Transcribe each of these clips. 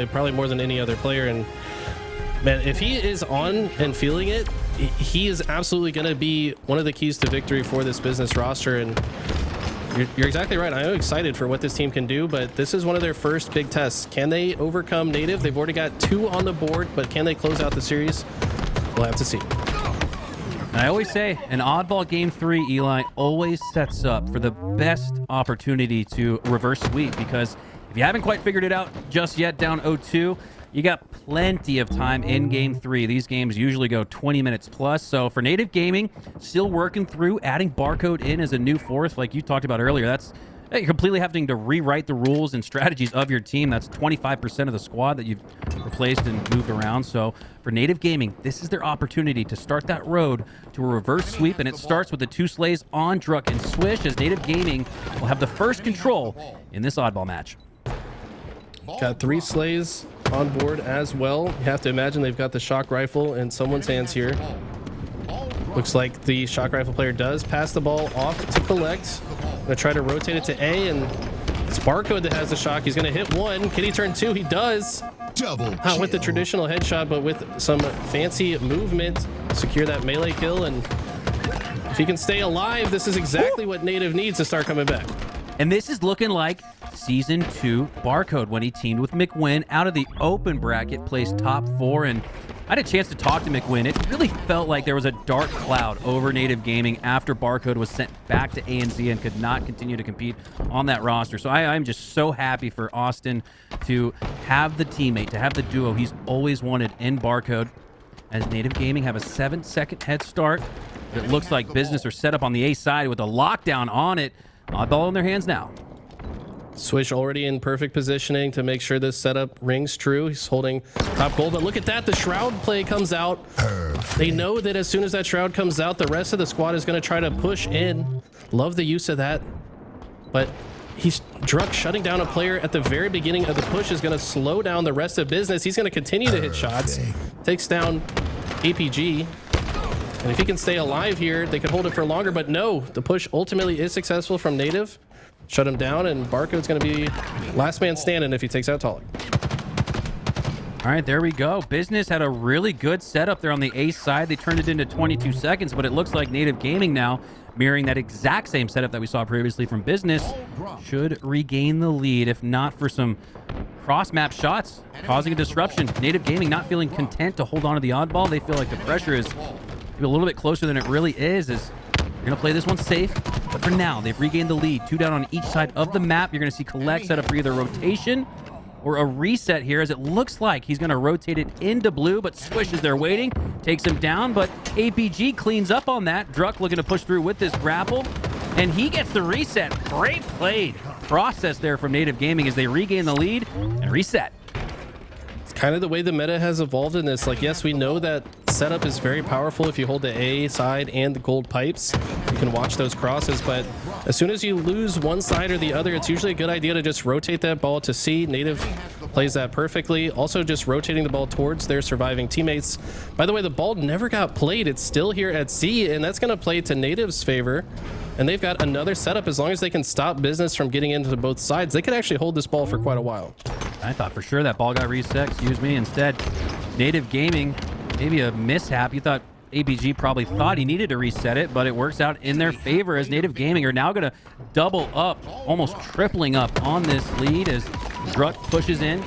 probably more than any other player. And man, if he is on and feeling it, he is absolutely going to be one of the keys to victory for this business roster. And you're exactly right. I'm excited for what this team can do, but this is one of their first big tests. Can they overcome Native? They've already got 2 on the board, but can they close out the series? We'll have to see. I always say an oddball game 3, Eli, always sets up for the best opportunity to reverse sweep, because if you haven't quite figured it out just yet, down 0-2, you got plenty of time in game 3. These games usually go 20 minutes plus. So for Native Gaming, still working through adding Barcode in as a new fourth, like you talked about earlier. That's you're completely having to rewrite the rules and strategies of your team. That's 25% of the squad that you've replaced and moved around. So for Native Gaming, this is their opportunity to start that road to a reverse sweep, and it starts with the 2 slays on Druk and Swish, as Native Gaming will have the first control in this oddball match. Got 3 slays on board as well. You have to imagine they've got the shock rifle in someone's hands here. Looks like the shock rifle player does pass the ball off to Collect. Gonna try to rotate it to A, and it's Barcode that has the shock. He's gonna hit 1. Can he turn 2? He does. Not with the traditional headshot, but with some fancy movement, secure that melee kill. And if he can stay alive, this is exactly what Native needs to start coming back. And this is looking like Season 2 Barcode when he teamed with McWin out of the open bracket, placed top 4. And I had a chance to talk to McWin. It really felt like there was a dark cloud over Native Gaming after Barcode was sent back to ANZ and could not continue to compete on that roster. So I'm just so happy for Austin to have the teammate, to have the duo he's always wanted in Barcode, as Native Gaming have a 7-second head start. It looks like Business are set up on the A side with a lockdown on it. Oddball in their hands now. Swish already in perfect positioning to make sure this setup rings true. He's holding top gold, but look at that. The Shroud play comes out. They know that as soon as that Shroud comes out, the rest of the squad is going to try to push in. Love the use of that. But he's Druk shutting down a player at the very beginning of the push is going to slow down the rest of Business. He's going to continue to hit shots. Takes down APG. And if he can stay alive here, they could hold it for longer, but no, the push ultimately is successful from Native. Shut him down, and Barcode's going to be last man standing if he takes out Talik. All right, there we go. Business had a really good setup there on the A side. They turned it into 22 seconds, but it looks like Native Gaming now, mirroring that exact same setup that we saw previously from Business, should regain the lead, if not for some cross-map shots, causing a disruption. Native Gaming not feeling content to hold on to the oddball. They feel like the pressure is a little bit closer than it really is, as you're going to play this one safe. But for now, they've regained the lead. 2 down on each side of the map. You're going to see Collect set up for either rotation or a reset here, as it looks like he's going to rotate it into blue, but Swish is there waiting, takes him down, but APG cleans up on that. Druk looking to push through with this grapple, and he gets the reset. Great played process there from Native Gaming as they regain the lead and reset. Kind of the way the meta has evolved in this. Like, yes, we know that setup is very powerful if you hold the A side and the gold pipes. You can watch those crosses, but as soon as you lose one side or the other, it's usually a good idea to just rotate that ball to C. Native plays that perfectly. Also just rotating the ball towards their surviving teammates. By the way, the ball never got played. It's still here at C, and that's going to play to Native's favor. And they've got another setup. As long as they can stop Business from getting into both sides, they could actually hold this ball for quite a while. I thought for sure that ball got reset. Excuse me. Instead, Native Gaming, maybe a mishap. You thought APG probably thought he needed to reset it, but it works out in their favor, as Native Gaming are now going to double up, almost tripling up on this lead as Druk pushes in.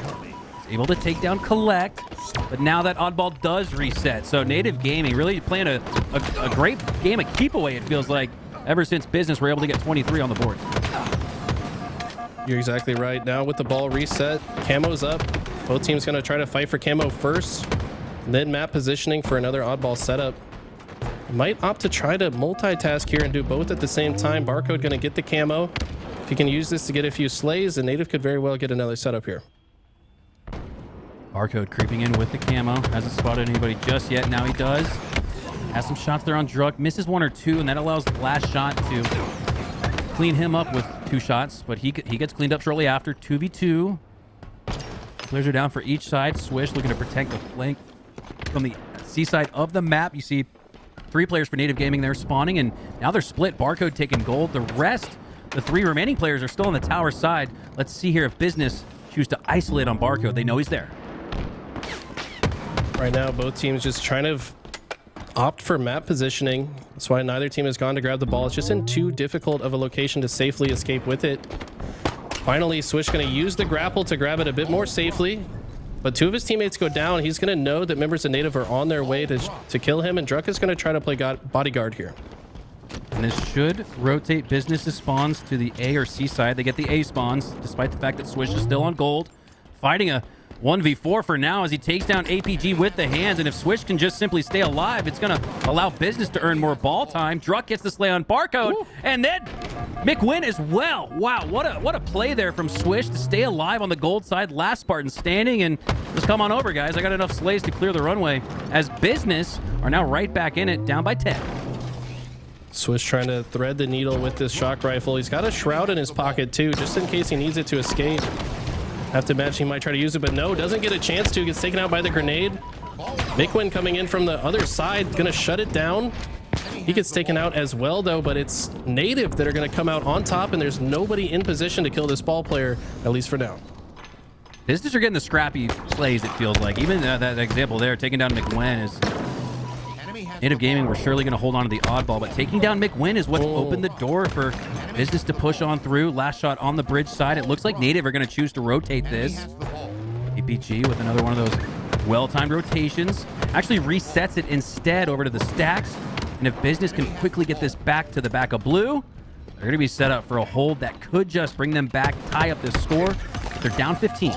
He's able to take down Collect, but now that oddball does reset. So Native Gaming really playing a great game of keep away, it feels like, ever since Business were able to get 23 on the board. You're exactly right. Now with the ball reset, Camo's up. Both teams going to try to fight for Camo first, and then map positioning for another oddball setup. Might opt to try to multitask here and do both at the same time. Barcode going to get the Camo. If he can use this to get a few slays, the Native could very well get another setup here. Barcode creeping in with the Camo. Hasn't spotted anybody just yet. Now he does. Has some shots there on Druk. Misses 1 or 2, and that allows the last shot to clean him up with 2 shots, but he gets cleaned up shortly after. 2v2. Players are down for each side. Swish looking to protect the flank from the C side of the map. You see 3 players for Native Gaming there spawning, and now they're split. Barcode taking gold. The rest, the 3 remaining players, are still on the tower side. Let's see here if Business choose to isolate on Barcode. They know he's there. Right now, both teams just trying to opt for map positioning. That's why neither team has gone to grab the ball. It's just in too difficult of a location to safely escape with it. Finally, Swish going to use the grapple to grab it a bit more safely. But two of his teammates go down. He's going to know that members of Native are on their way to kill him. And Druk is going to try to play bodyguard here. And this should rotate Business's spawns to the A or C side. They get the A spawns, despite the fact that Swish is still on gold. Fighting a 1v4 for now as he takes down APG with the hands. And if Swish can just simply stay alive, it's going to allow Business to earn more ball time. Druk gets the slay on Barcode. Woo. And then McWin as well. Wow, what a play there from Swish to stay alive on the gold side. Last Spartan standing, and just come on over, guys. I got enough slays to clear the runway as Business are now right back in it, down by 10. Swish trying to thread the needle with this shock rifle. He's got a shroud in his pocket too, just in case he needs it to escape. Have to imagine he might try to use it, but no, doesn't get a chance to. Gets taken out by the grenade. Mikwin coming in from the other side, gonna shut it down. He gets taken out as well though, but it's Native that are gonna come out on top, and there's nobody in position to kill this ball player, at least for now. Business are getting the scrappy plays, it feels like. Even that example there, taking down McWin is... Native Gaming were surely going to hold on to the oddball, but taking down McWin is what's opened the door for Business to push on through. Last shot on the bridge side. It looks like Native are going to choose to rotate this. APG with another one of those well-timed rotations. Actually resets it instead over to the stacks. And if Business can quickly get this back to the back of blue, they're going to be set up for a hold that could just bring them back, tie up this score. They're down 15.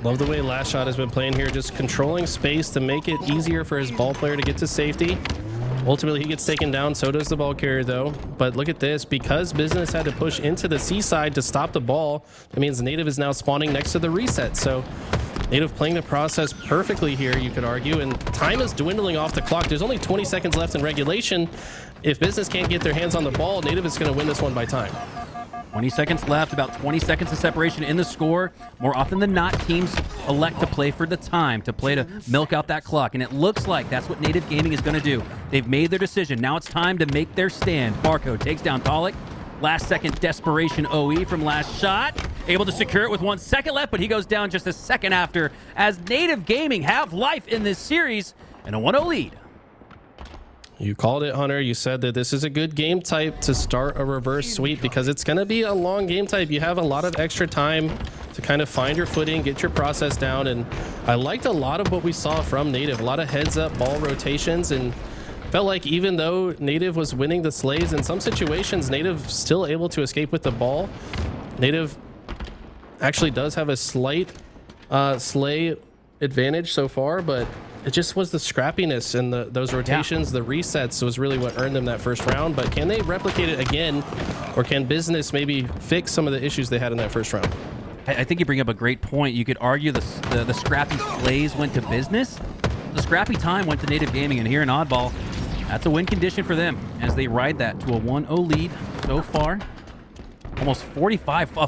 Love the way Last Shot has been playing here, just controlling space to make it easier for his ball player to get to safety. Ultimately, he gets taken down, so does the ball carrier though. But look at this, because Business had to push into the C side to stop the ball, that means Native is now spawning next to the reset. So Native playing the process perfectly here, you could argue, and time is dwindling off the clock. There's only 20 seconds left in regulation. If Business can't get their hands on the ball, Native is going to win this one by time. 20 seconds left, about 20 seconds of separation in the score. More often than not, teams elect to play for the time, to play to milk out that clock. And it looks like that's what Native Gaming is going to do. They've made their decision. Now it's time to make their stand. Barcode takes down Talik. Last second desperation OE from Last Shot. Able to secure it with 1 second left, but he goes down just a second after as Native Gaming have life in this series and a 1-0 lead. You called it, Hunter. You said that this is a good game type to start a reverse sweep because it's going to be a long game type. You have a lot of extra time to kind of find your footing, get your process down. And I liked a lot of what we saw from Native. A lot of heads up ball rotations, and felt like even though Native was winning the slays, in some situations, Native still able to escape with the ball. Native actually does have a slight slay advantage so far, but it just was the scrappiness and those rotations, the resets was really what earned them that first round. But can they replicate it again, or can Business maybe fix some of the issues they had in that first round? I think you bring up a great point. You could argue the scrappy plays went to Business. The scrappy time went to Native Gaming, and here in Oddball, that's a win condition for them as they ride that to a 1-0 lead so far. Almost 45, a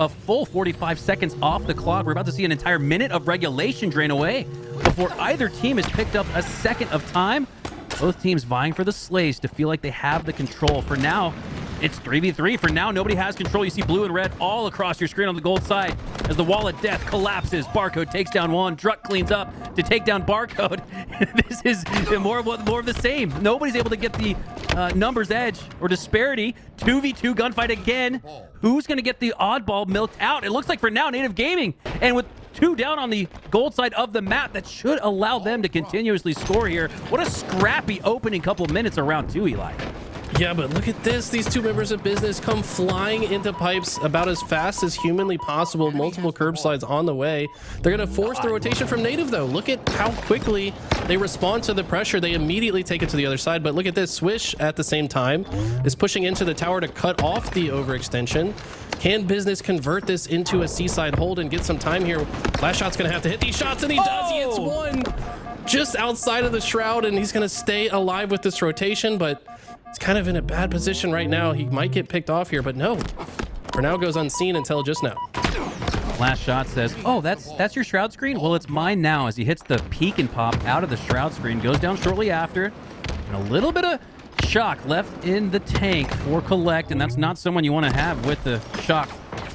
full 45 seconds off the clock. We're about to see an entire minute of regulation drain away before either team has picked up a second of time. Both teams vying for the slays to feel like they have the control. For now, it's 3v3. For now, nobody has control. You see blue and red all across your screen on the gold side as the wall of death collapses. Barcode takes down one. Druk cleans up to take down Barcode. This is more of the same. Nobody's able to get the numbers edge or disparity. 2v2 gunfight again. Who's going to get the oddball milked out? It looks like for now, Native Gaming. And with 2 down on the gold side of the map, that should allow them to continuously score here. What a scrappy opening couple minutes around 2, Eli. Yeah, but look at this. These two members of Business come flying into pipes about as fast as humanly possible. Multiple curb slides on the way. They're going to force the rotation from Native, though. Look at how quickly they respond to the pressure. They immediately take it to the other side. But look at this. Swish, at the same time, is pushing into the tower to cut off the overextension. Can Business convert this into a seaside hold and get some time here? Last Shot's going to have to hit these shots, and he does. He hits one just outside of the shroud, and he's going to stay alive with this rotation, but it's kind of in a bad position right now. He might get picked off here, but no. For now, goes unseen until just now. Last Shot says, oh, that's your shroud screen? Well, it's mine now, as he hits the peek and pop out of the shroud screen. Goes down shortly after. And a little bit of shock left in the tank for Collect, and that's not someone you want to have with the shock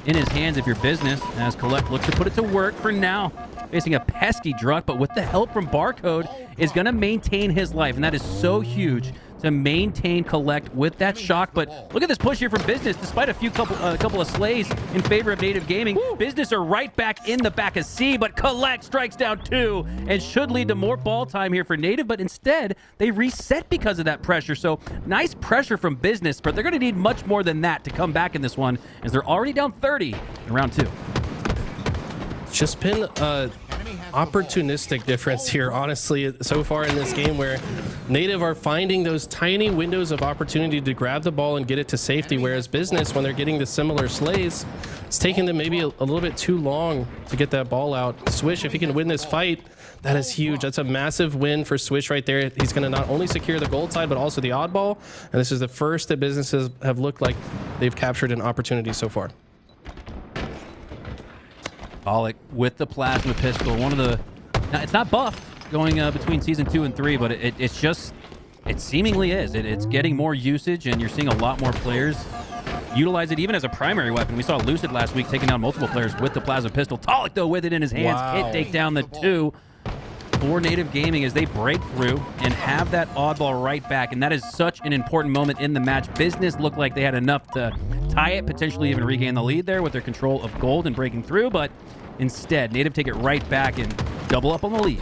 in his hands if you're business, as Collect looks to put it to work for now. Facing a pesky Druck, but with the help from Barcode, is going to maintain his life, and that is so huge to maintain Collect with that shock. But look at this push here from Business. Despite a couple of slays in favor of Native Gaming, Business are right back in the back of C, but Collect strikes down 2 and should lead to more ball time here for Native, but instead they reset because of that pressure. So nice pressure from Business, but they're going to need much more than that to come back in this one, as they're already down 30 in round 2. It's just been a opportunistic difference here, honestly, so far in this game, where Native are finding those tiny windows of opportunity to grab the ball and get it to safety, whereas Business, when they're getting the similar slays, it's taking them maybe a little bit too long to get that ball out. Swish, if he can win this fight, that is huge. That's a massive win for Swish right there. He's going to not only secure the gold side, but also the oddball, and this is the first that Businesses have looked like they've captured an opportunity so far. Pollock with the plasma pistol, one of the, now it's not buffed going between season 2 and 3, but it seemingly is. It's getting more usage, and you're seeing a lot more players utilize it even as a primary weapon. We saw Lucid last week taking down multiple players with the plasma pistol. Pollock, though, with it in his hands, Wow. take down the 2 for Native Gaming as they break through and have that oddball right back, and that is such an important moment in the match. Business looked like they had enough to tie it, potentially even regain the lead there with their control of gold and breaking through, but instead, Native take it right back and double up on the lead.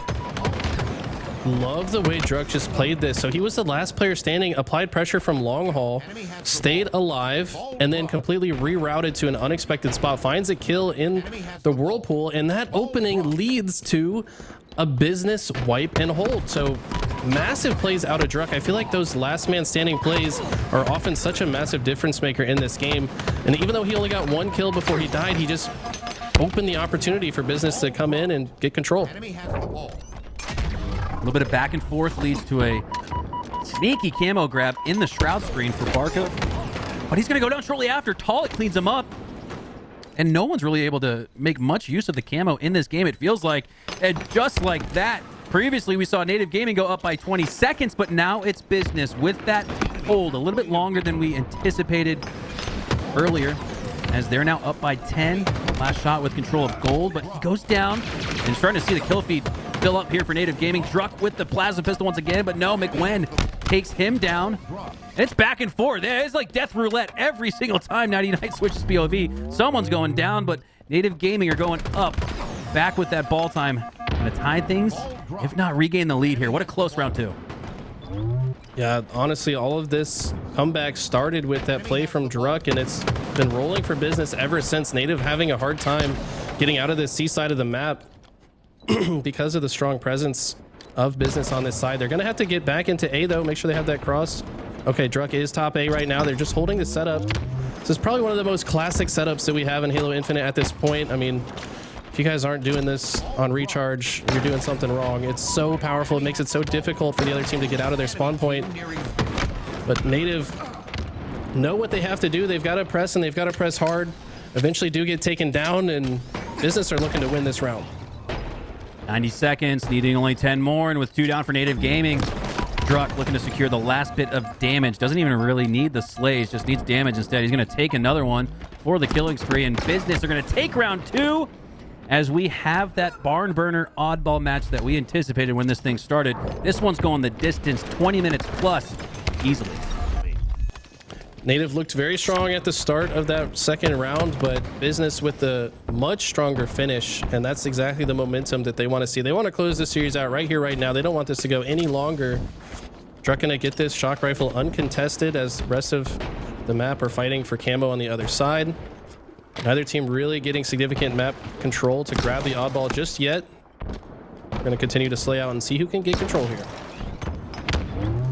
Love the way Druck just played this. So he was the last player standing, applied pressure from long haul, stayed alive, and then completely rerouted to an unexpected spot, finds a kill in the whirlpool, and that opening leads to a Business wipe and hold. So massive plays out of Druck. I feel like those last man standing plays are often such a massive difference maker in this game. And even though he only got 1 kill before he died, he just opened the opportunity for Business to come in and get control. A little bit of back and forth leads to a sneaky camo grab in the shroud screen for Barcode, but he's going to go down shortly after. Pollock cleans him up, and no one's really able to make much use of the camo in this game, it feels like. And just like that, previously we saw Native Gaming go up by 20 seconds, but now it's Business with that hold a little bit longer than we anticipated earlier, as they're now up by 10. Last shot with control of gold, but he goes down, and starting to see the kill feed fill up here for Native Gaming. Druck with the plasma pistol once again, but no, McWen takes him down. And it's back and forth. It's like death roulette every single time 99 switches POV. Someone's going down, but Native Gaming are going up. Back with that ball time. Gonna tie things, if not regain the lead here. What a close round 2. Yeah, honestly, all of this comeback started with that play from Druck, and it's been rolling for Business ever since. Native having a hard time getting out of this C side of the map because of the strong presence of Business on this side. They're going to have to get back into A, though. Make sure they have that cross. Okay, Druck is top A right now. They're just holding the setup. This is probably one of the most classic setups that we have in Halo Infinite at this point. I mean, if you guys aren't doing this on recharge, you're doing something wrong. It's so powerful. It makes it so difficult for the other team to get out of their spawn point. But Native know what they have to do. They've got to press, and they've got to press hard. Eventually do get taken down, and Business are looking to win this round. 90 seconds, needing only 10 more, and with 2 down for Native Gaming, Druck looking to secure the last bit of damage. Doesn't even really need the slays, just needs damage instead. He's going to take another one for the killing spree, and Business are going to take round 2 as we have that barn burner oddball match that we anticipated when this thing started. This one's going the distance, 20 minutes plus, easily. Native looked very strong at the start of that second round, but Business with the much stronger finish, and that's exactly the momentum that they want to see. They want to close this series out right here, right now. They don't want this to go any longer. Druck gonna get this shock rifle uncontested as the rest of the map are fighting for camo on the other side. Neither team really getting significant map control to grab the oddball just yet. We're gonna continue to slay out and see who can get control here.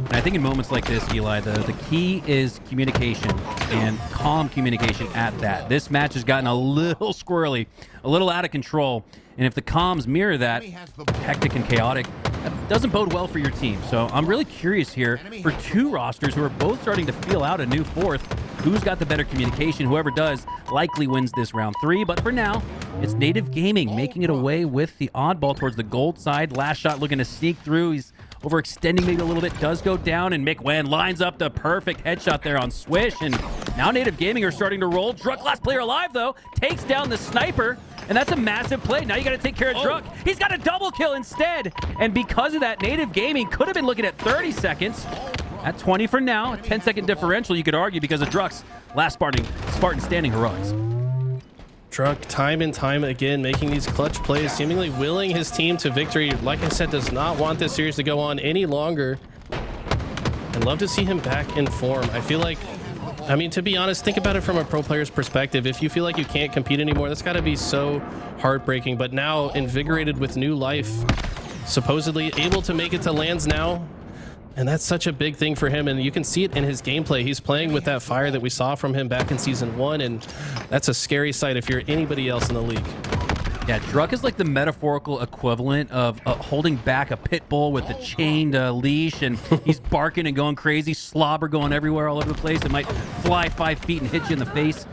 And I think in moments like this, Eli, the key is communication, and calm communication at that. This match has gotten a little squirrely, a little out of control, and if the comms mirror that, hectic and chaotic, that doesn't bode well for your team. So I'm really curious here for 2 rosters who are both starting to feel out a new 4th. Who's got the better communication? Whoever does likely wins this round 3, but for now, it's Native Gaming making it away with the oddball towards the gold side. Last shot looking to sneak through. He's overextending maybe a little bit, does go down, and McWen lines up the perfect headshot there on Swish, and Now Native Gaming are starting to roll. Druk, last player alive, though, takes down the sniper, and that's a massive play. Now you got to take care of Druk. He's got a double kill instead, and because of that, Native Gaming could have been looking at 30 seconds. At 20 for now, a 10-second differential, you could argue, because of Druk's last Spartan standing heroics. Druk, time and time again, making these clutch plays, seemingly willing his team to victory. Like I said, does not want this series to go on any longer. I'd love to see him back in form. I feel like, I mean, to be honest, think about it from a pro player's perspective. If you feel like you can't compete anymore, that's got to be so heartbreaking. But now, invigorated with new life, supposedly able to make it to lands now. And that's such a big thing for him, and you can see it in his gameplay. He's playing with that fire that we saw from him back in Season 1, and that's a scary sight if you're anybody else in the league. Yeah, Druk is like the metaphorical equivalent of holding back a pit bull with the chained leash, and he's barking and going crazy, slobber going everywhere all over the place. It might fly 5 feet and hit you in the face.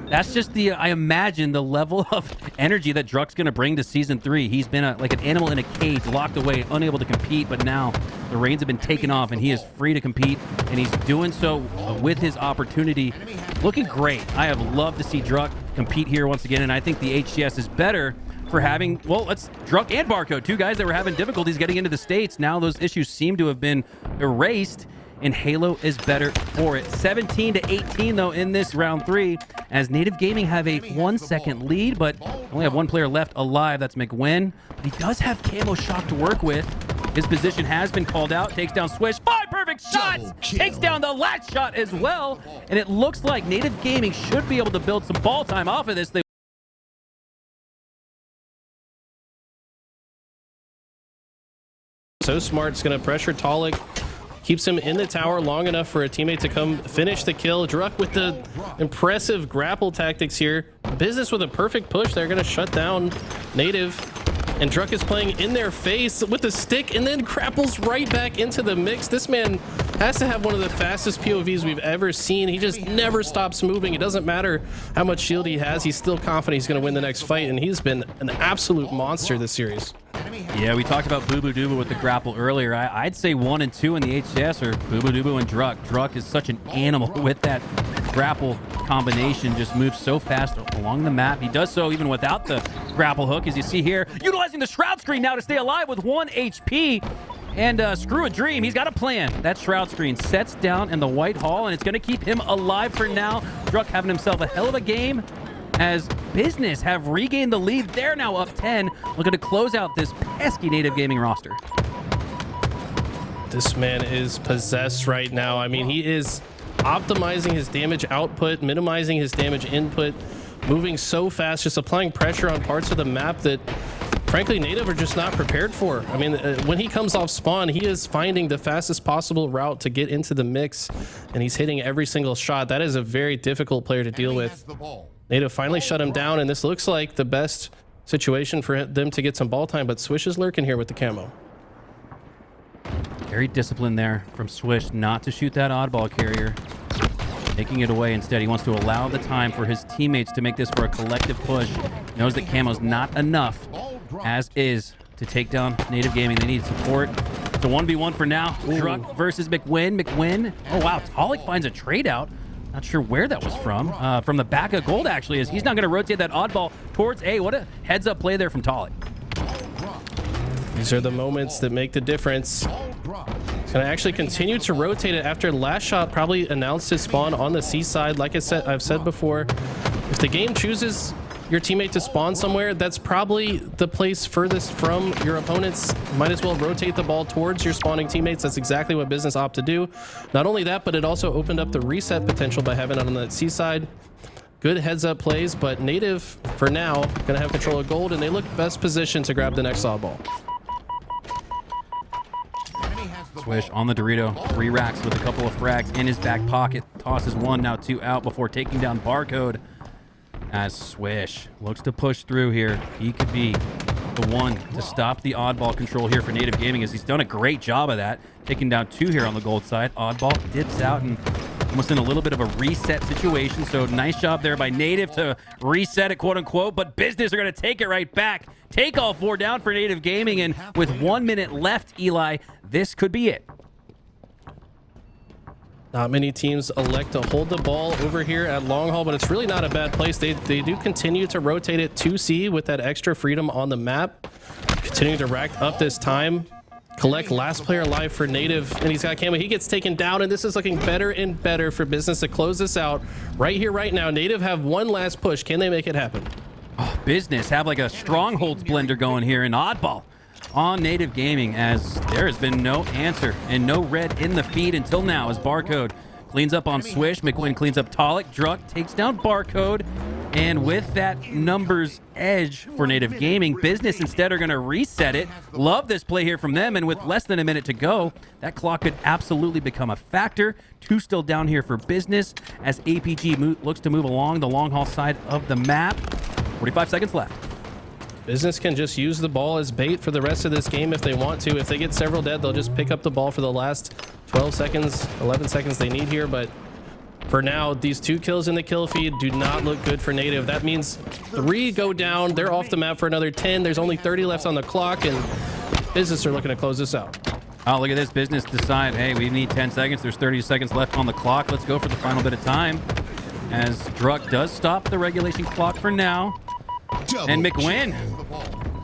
That's just I imagine the level of energy that Druk's going to bring to Season 3. He's been like an animal in a cage, locked away, unable to compete, but now the reins have been taken off and he is free to compete, and he's doing so with his opportunity. Looking great. I have loved to see Druk compete here once again, and I think the HCS is better for having, well, let's Druk and Barcode, two guys that were having difficulties getting into the States. Now those issues seem to have been erased, and Halo is better for it. 17-18 though in this round 3, as Native Gaming have a 1-second lead, but only have one player left alive. That's McWin. But he does have Camo Shock to work with. His position has been called out. Takes down Swish. 5 perfect shots. Takes down the last shot as well. And it looks like Native Gaming should be able to build some ball time off of this. So smart. It's going to pressure Talik. Keeps him in the tower long enough for a teammate to come finish the kill. Druk with the impressive grapple tactics here. Business with a perfect push. They're going to shut down Native. And Druk is playing in their face with the stick and then grapples right back into the mix. This man has to have one of the fastest POVs we've ever seen. He just never stops moving. It doesn't matter how much shield he has. He's still confident he's going to win the next fight. And he's been an absolute monster this series. Yeah, we talked about Boo Boo Doo Boo with the grapple earlier. I'd say 1 and 2 in the HCS are Boo Boo Doo Boo and Druk. Druk is such an animal with that grapple combination, just moves so fast along the map. He does so even without the grapple hook, as you see here, utilizing the Shroud Screen now to stay alive with 1 HP. And screw a dream, he's got a plan. That Shroud Screen sets down in the White Hall, and it's going to keep him alive for now. Druk having himself a hell of a game, as Business have regained the lead. They're now up 10, looking to close out this pesky Native Gaming roster. This man is possessed right now. I mean, he is optimizing his damage output, minimizing his damage input, moving so fast, just applying pressure on parts of the map that, frankly, Native are just not prepared for. I mean, when he comes off spawn, he is finding the fastest possible route to get into the mix, and he's hitting every single shot. That is a very difficult player to deal with. Native finally shut him down, and this looks like the best situation for them to get some ball time, but Swish is lurking here with the camo. Very disciplined there from Swish not to shoot that oddball carrier, taking it away instead. He wants to allow the time for his teammates to make this for a collective push. Knows that camo's not enough as is to take down Native Gaming. They need support. It's a 1v1 for now. Druk versus McWin. McWin. Oh, wow. Talik finds a trade out. Not sure where that was from the back of gold, actually, as he's not going to rotate that oddball towards A. What a heads-up play there from Talik. These are the moments that make the difference. He's going to actually continue to rotate it after last shot probably announced his spawn on the C side. Like I've said before, if the game chooses your teammate to spawn somewhere, that's probably the place furthest from your opponents. Might as well rotate the ball towards your spawning teammates. That's exactly what Business opted to do. Not only that, but it also opened up the reset potential by having it on that C side. Good heads up plays, but Native for now gonna have control of gold, and they look best positioned to grab the next oddball. Swish on the Dorito, 3 racks with a couple of frags in his back pocket. Tosses 1, now 2 out before taking down Barcode. As Swish looks to push through here, he could be the one to stop the oddball control here for Native Gaming, as he's done a great job of that. Taking down 2 here on the gold side. Oddball dips out and almost in a little bit of a reset situation. So nice job there by Native to reset it, quote unquote, but Business are going to take it right back. Take all 4 down for Native Gaming, and with 1 minute left, Eli, this could be it. Not many teams elect to hold the ball over here at long haul, but it's really not a bad place. They do continue to rotate it to C with that extra freedom on the map. Continuing to rack up this time. Collect last player alive for Native, and he's got Camo. He gets taken down, and this is looking better and better for Business to close this out right here, right now. Native have one last push. Can they make it happen? Oh, Business have like a strongholds blender going here in Oddball on Native Gaming, as there has been no answer and no red in the feed until now, as Barcode cleans up on Swish. McWin cleans up Tolic. Druck takes down Barcode. And with that numbers edge for Native Gaming, Business instead are going to reset it. Love this play here from them, and with less than a minute to go, that clock could absolutely become a factor. 2 still down here for Business as APG looks to move along the long haul side of the map. 45 seconds left. Business can just use the ball as bait for the rest of this game if they want to. If they get several dead, they'll just pick up the ball for the last 12 seconds, 11 seconds they need here. But for now, these 2 kills in the kill feed do not look good for Native. That means 3 go down. They're off the map for another 10. There's only 30 left on the clock, and Business are looking to close this out. Oh, look at this. Business decide, hey, we need 10 seconds. There's 30 seconds left on the clock. Let's go for the final bit of time, as Druck does stop the regulation clock for now. And McWin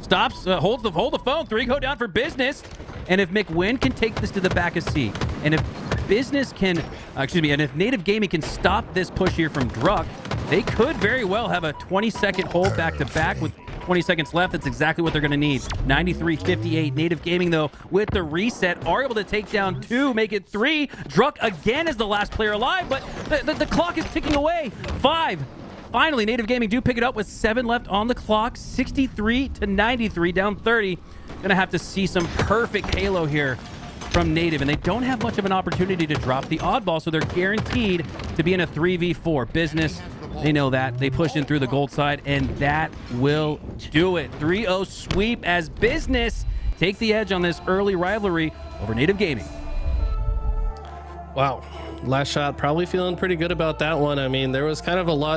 stops, hold the phone. 3 go down for Business. And if McWin can take this to the back of C, and if Business can, and if Native Gaming can stop this push here from Druck, they could very well have a 20-second hold back-to-back with 20 seconds left. That's exactly what they're going to need. 93-58. Native Gaming, though, with the reset, are able to take down 2, make it 3. Druck again is the last player alive, but the clock is ticking away. 5. Finally, Native Gaming do pick it up with 7 left on the clock. 63-93, down 30. Gonna have to see some perfect Halo here from Native, and they don't have much of an opportunity to drop the oddball, so they're guaranteed to be in a 3v4. Business, they know that. They push in through the gold side, and that will do it. 3-0 sweep as Business take the edge on this early rivalry over Native Gaming. Wow. Last shot, probably feeling pretty good about that one. I mean, there was kind of a lot